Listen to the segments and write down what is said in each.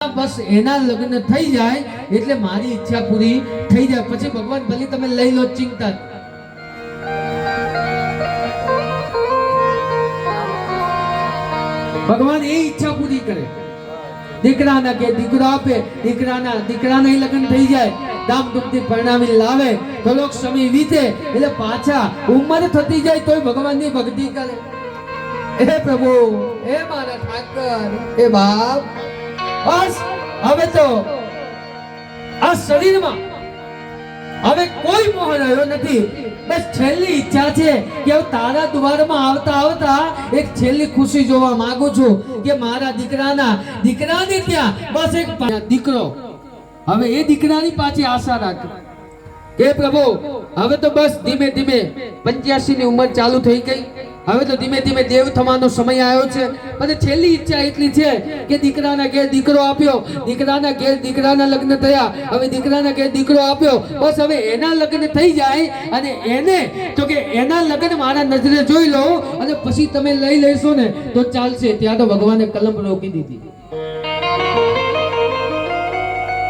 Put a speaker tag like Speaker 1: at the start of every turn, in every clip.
Speaker 1: બસ એના લગ્ન થઈ જાય એટલે મારી ઈચ્છા પૂરી થઈ જાય, પછી ભગવાન ભલે તમે લઈ લો ચિંતા. ભગવાન એ ઈચ્છા પૂરી કરે. દીકરાના કે દીકરો આપે, દીકરાના લગ્ન થઈ જાય, ધામધૂમથી પરણાવી લાવે, થોડોક સમય વીતે એટલે પાછા ઉંમર થતી જાય તોય ભગવાનની ભક્તિ કરે. હે પ્રભુ, હે મારા ઠાકર, હે બાપ, બસ હવે તો આ શરીરમાં હવે કોઈ મોહ રહ્યો નથી. બસ છેલ્લી ઈચ્છા છે કે તારા દ્વારમાં આવતા આવતા એક છેલ્લી ખુશી જોવા માંગુ છું કે મારા દીકરાને ત્યાં બસ એક દીકરો. હવે એ દીકરાની પાછી આશા રાખ કે પ્રભુ હવે તો બસ ધીમે ધીમે 85 ની ઉંમર ચાલુ થઈ ગઈ, હવે તો ધીમે ધીમે દેવ થવાનો સમય આવ્યો છે. અને છેલ્લી ઈચ્છા એટલી છે કે દીકરાના ઘેર દીકરો આપ્યો, દીકરાના ઘેર દીકરાના લગ્ન થયા, હવે દીકરાના ઘેર દીકરો આપ્યો, બસ હવે એના લગ્ન થઈ જાય અને એને તો કે એના લગ્ન મારા નજરે જોઈ લો અને પછી તમે લઈ લેશો ને તો ચાલશે. ત્યાં તો ભગવાને કલમ રોકી દીધી.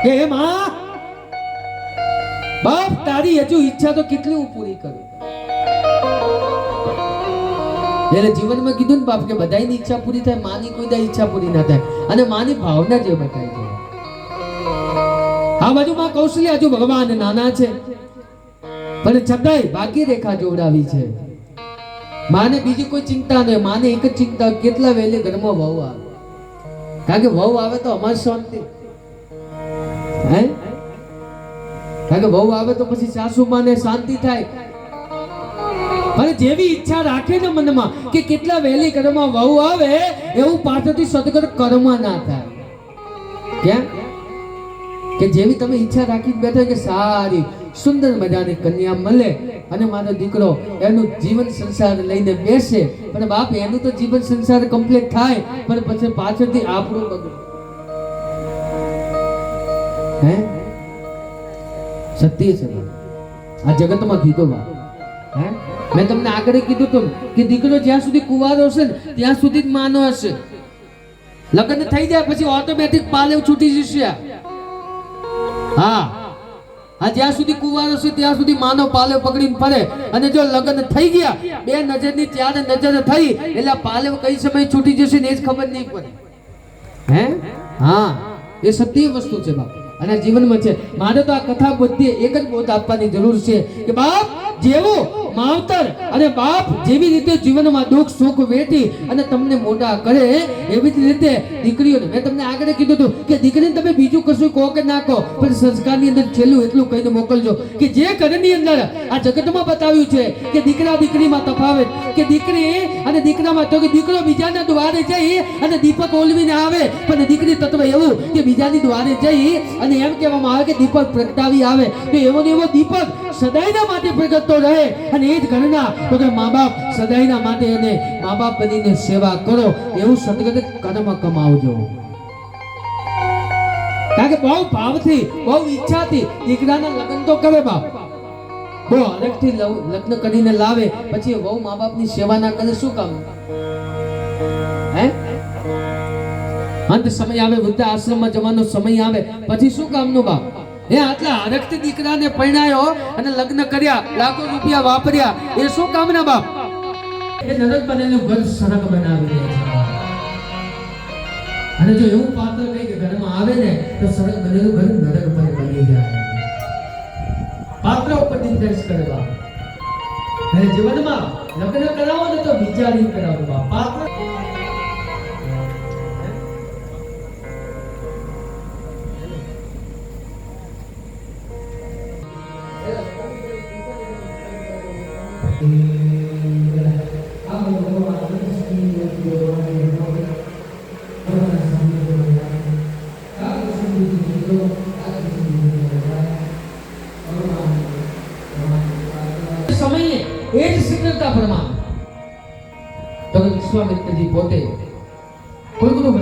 Speaker 1: હે માં, બાપ તારી હજુ ઈચ્છા તો કેટલી હું પૂરી કરું. એટલે જીવનમાં કીધું ને બાપ કે બધાની ઈચ્છા પૂરી થાય, માની કોઈ દા ઈચ્છા પૂરી ના થાય. અને માની ભાવના જે બતાવી છે. આ બાજુ માં કૌશલ્ય હજુ ભગવાન નાના છે પણ છતાંય બાકી રેખા જોડાવી છે. માને બીજી કોઈ ચિંતા નહીં, માને એક જ ચિંતા કેટલા વહેલે ઘરમાં વહુ આવે, કારણ કે વહુ આવે તો અમારી શાંતિ. હે, કારણ કે વહુ આવે તો પછી સાસુ માને શાંતિ થાય. અને જેવી ઈચ્છા રાખે ને મનમાં કે કેટલા વહેલી ઘરમાં વહુ આવે એવું પાછળથી સદગર કર્મ ના થાય. કેમ કે જેવી તમે ઈચ્છા રાખીને બેઠા કે સારી સુંદર મજાની કન્યા મળે અને મારો દીકરો એનું જીવન સંસાર લઈને બેસે, પણ બાપ એનું તો જીવન સંસાર કમ્પ્લીટ થાય પણ પછી પાછળથી આપણું બગડે. હે, સત્ય છે આ જગતમાં કીધો બાપ. હે, મેં તમને આગળ કીધું હતું કે દીકરો જ્યાં સુધી કુંવારો હશે ને ત્યાં સુધી જ માનો હશે. લગ્ન થઈ જાય પછી ઓટોમેટિક પાલેવ છૂટી જશે. હા, જ્યાં સુધી કુંવારો છે ત્યાં સુધી માનો પાલેવ પકડીને ફરે. અને જો લગ્ન થઈ ગયા બે નજરની ત્યારે નજર થઈ એટલે પાલેવ કઈ સમય છૂટી જશે ને એ જ ખબર નહીં પડે. હે, હા, એ સત્ય વસ્તુ છે બાપ. અને જીવનમાં છે. મારે તો આ કથા બધી એક જ બોધ આપવાની જરૂર છે કે બાપ જેવો માવતર અને બાપ જેવી રીતે જીવનમાં દુઃખ સુખ વેઠી અને તમને મોટા કરે એવી જ રીતે દીકરીઓને મેં તમને આગળ કીધું હતું કે દીકરીને તમે બીજું કશું કહો કે ના કહો પણ સંસ્કારની અંદર છેલ્લું એટલું કહીને મોકલજો કે જે ઘરની અંદર આ જગતમાં બતાવ્યું છે કે દીકરા દીકરીમાં તફાવત, કે દીકરી અને દીકરામાં તો કે દીકરો બીજાના દ્વારે જઈ અને દીપક ઓલવીને આવે પણ દીકરી તત્વ એવું કે બીજાની દ્વારે જઈ અને એમ કહેવામાં આવે કે દીપક પ્રગટાવી આવે. તો એવો ને એવો દીપક સદાયના માટે પ્રગટતો રહે. અને એ જ ઘરના તો કે મા બાપ સદાયના માટે એને મા બાપ બનીને સેવા કરો એવું સદગત કર્મ કમાવજો. કારણ કે બહુ ભાવથી બહુ ઈચ્છાથી દીકરાના લગ્ન તો કરે બાપ, બહુ હરખથી લગ્ન કરીને લાવે, પછી બહુ મા બાપની સેવા ના કરે શું કામ? હે, અંત સમય આવે, વૃદ્ધ આશ્રમમાં જવાનો સમય આવે પછી શું કામનું બાપ? એ આટલા હરખથી દીકરાને પરણાયો અને લગ્ન કર્યા, લાખો રૂપિયા વાપર્યા, એ શું કામના બાપ? એ નરક બનેલું ઘર સરગ બનાવી દે છે. અને જો એવું પાત્ર કઈ કે ઘરમાં આવે ને તો સરગ બનેલું ઘર નરક બની જાય. પાત્ર ઉપર નિર્દેશ કરે બાપ. અને જીવનમાં લગ્ન કરાવો ને તો વિચારી કરાવો બાપ. પાત્ર સમયે એ જ શીઘ્રતા પ્રમાણ તો વિશ્વામિત્રજી પોતે કોઈ